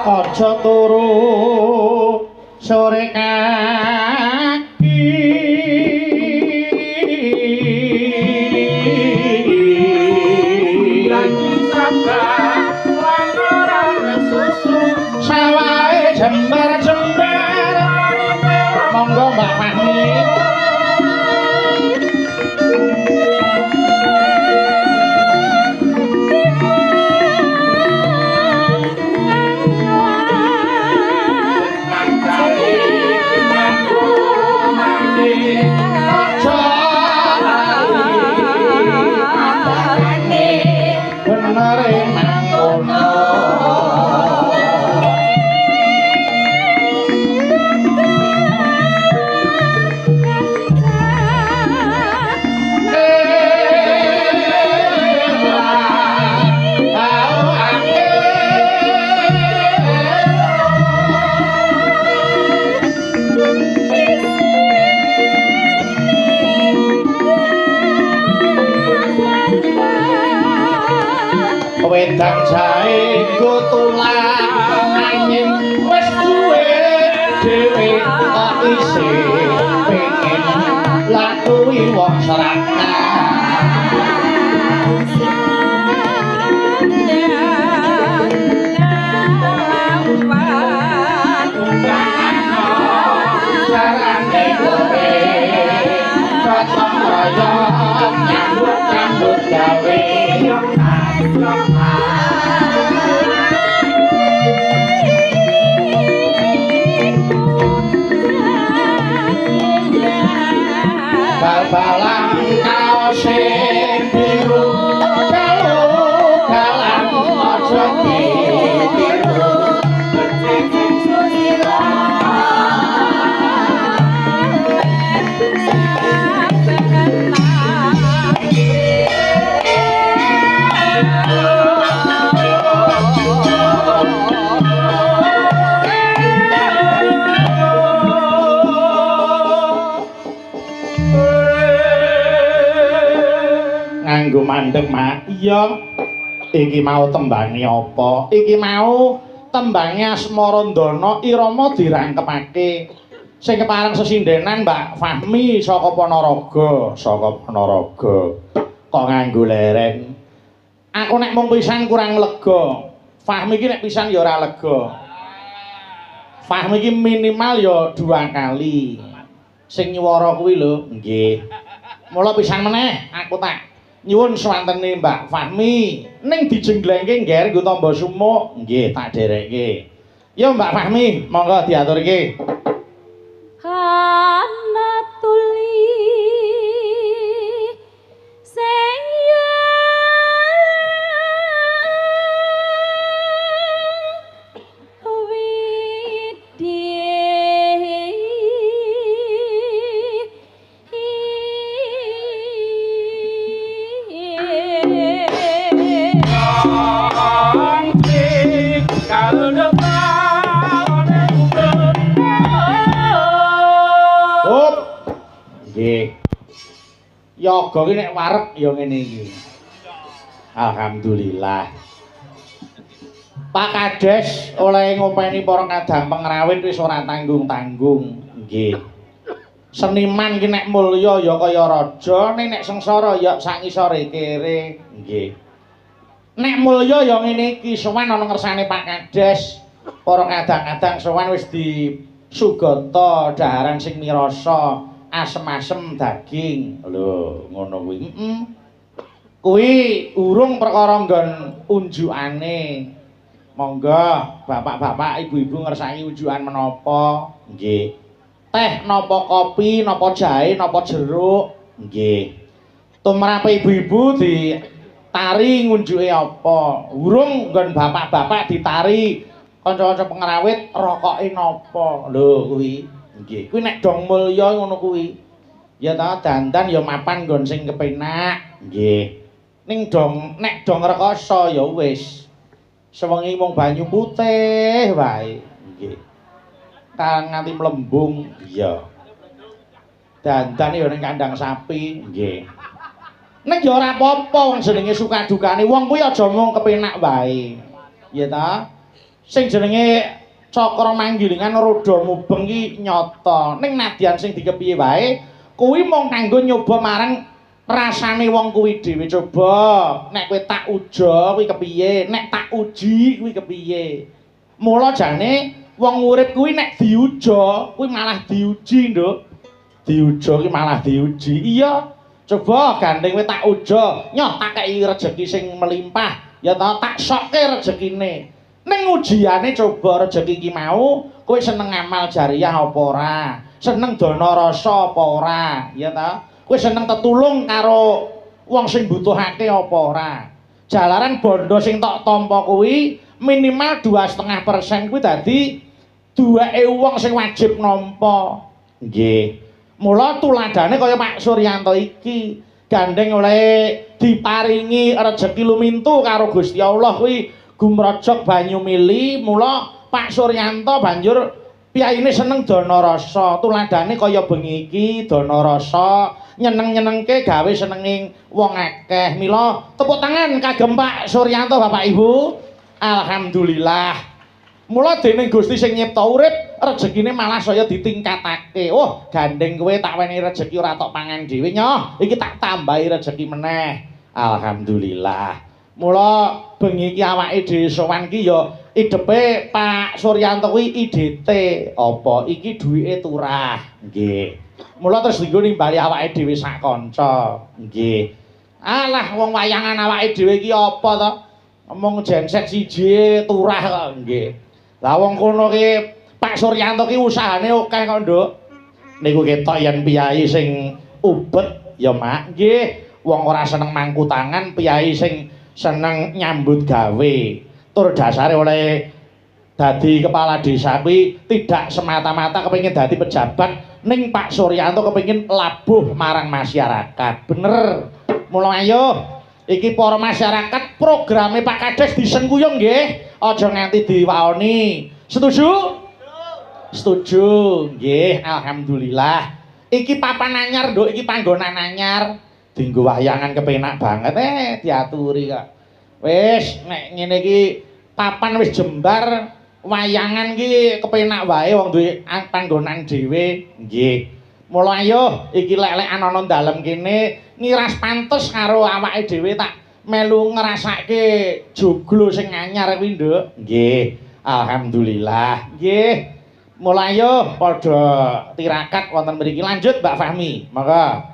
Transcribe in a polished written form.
aja turu sore kaki lagi sabar wangoran susu sawahe jembar-jembar monggo Mbak Fahmi wedang jahe nggo tulang angin wis duwe dhewe kok isih pengen lakui wong serakah jarane kowe gotong royong nyambut gawe bal-balan kaose biru galang aja ditiru nganggo mandeg mak iya iki mau tembange apa iki mau tembange Asmarandana irama dirangkepake sing kepareng sesindenan Mbak Fahmi saka Panaraga kok nganggo lereng aku nek mung pisan kurang lega Fahmi iki nek pisan ya ora lega Fahmi iki minimal ya 2 kali sing nyuwara kuwi lho nggih mula pisan meneh aku tak nyuwun swantene Mbak Fahmi ning dijenglengke ngger nggo tamba sumuk nggih tak derekke ya Mbak Fahmi monggo diaturke kana tuli sing yoga ki nek wareg ya ngene iki. Alhamdulillah. Pak Kades oleh ngopeni para kadang pengrawit wis ora tanggung-tanggung. Nggih. Seniman ki nek mulya ya kaya raja, nek sengsara ya sak ngisore kere. Nggih. Nek mulya ya ngene iki, sowan ana ngersane Pak Kades. Para kadang-kadang sowan wis disugata daharan sing mirasa. Asem-asem daging lho ngono kuwi kuwi urung perkara nggon unjukane monggo bapak-bapak ibu-ibu ngersaki unjukan menapa nggih teh napa kopi napa jahe napa jeruk nggih tumrape ibu-ibu ditari ngunjuke apa urung nggon bapak-bapak ditari kanca-kanca pengrawit rokoke napa lho kuwi nggih, kuwi nek dong mulya ngono kuwi. Ya ta dandan ya mapan nggon sing kepenak. Nggih. Ning nek dong rekoso ya wis. Sewengi mung banyu putih wae. Nggih. Kang nganti mlembung, iya. Dandan ya ning kandang sapi, nggih. Nek ya ora apa-apa wong jenenge suka dukane wong kuwi aja mung kepenak wae. Ya ta? sing jenenge cakra manggilingan roda mubeng ki nyata. Ning nadyan sing dikepiye wae, kuwi mung kanggo nyoba marang rasane wong kuwi dhewe. Coba nek kowe tak uja kuwi kepiye, nek tak uji kuwi kepiye. Mula jane wong urip kuwi nek diuja kuwi malah diuji, Nduk. Diuja ki malah diuji. Iya. Coba gandeng kowe tak uja, nyoh tak kei rejeki sing melimpah, ya ta tak sokke rezekine. Ning ujiane coba rezeki ki mau, kowe seneng amal jariah apa ora? Seneng dana rasa apa ora? Ya ta? Kowe seneng tetulung karo wong sing butuhake apa ora? Jalaran bondo sing tok tampa kuwi minimal 2,5% kuwi dadi duweke wong sing wajib nampa. Nggih. Mula tuladane kaya Pak Suryanto iki gandeng oleh diparingi rezeki lumintu karo Gusti Allah kuwi gumrojok banyu mili. Mula Pak Suryanto banjur piyaine seneng dana rasa. Tuladane kaya bengi iki dana rasa nyeneng-nyenengke gawe senenging wong akeh. Mila tepuk tangan kagem Pak Suryanto Bapak Ibu. Alhamdulillah. Mula dening Gusti sing nyipta urip, rezekine malah saya ditingkatake. Oh, gandeng kowe tak weni rezeki ora tok pangan dhewe nyoh. Iki tak tambahi rezeki meneh. Alhamdulillah. Mula bengi iki awake dhewe sowan ki ya idepe Pak Suryanto kuwi idete apa iki duwike turah. Nggih. Mula terus dienggo nimbali awake dhewe sak kanca. Nggih. Alah wong wayangan awake dhewe iki apa to? Omong genset siji turah kok. Nggih. Lah wong kono ki Pak Suryanto ki usahane akeh kok, Nduk. Niku ketok yen piyai sing ubet ya, Mak. Nggih, wong ora seneng mangku tangan, piyai sing seneng nyambut gawe. Tur dasare oleh dadi kepala desa kuwi tidak semata-mata kepengin dadi pejabat, ning Pak Suryanto kepengin labuh marang masyarakat. Bener. Mula ayo iki para masyarakat programe Pak Kades disengkuyung nggih. Aja nganti diwaoni. Setuju? Setuju. Nggih, alhamdulillah. Iki papan anyar, Nduk, iki panggonan anyar. Dienggo wahyangan kepenak banget diaturi kok. Wis nek ngene iki papan wis jembar, wayangan ki kepenak wae wong duwe panggonan dhewe. Nggih. Mula ayo iki lek-lekan ana dalem kene ngiras pantes karo awake dhewe tak melu ngrasake joglo sing anyar kuwi, Nduk. Nggih, alhamdulillah. Nggih. Mula ayo padha tirakat wonten mriki. Lanjut Mbak Fahmi. Monggo.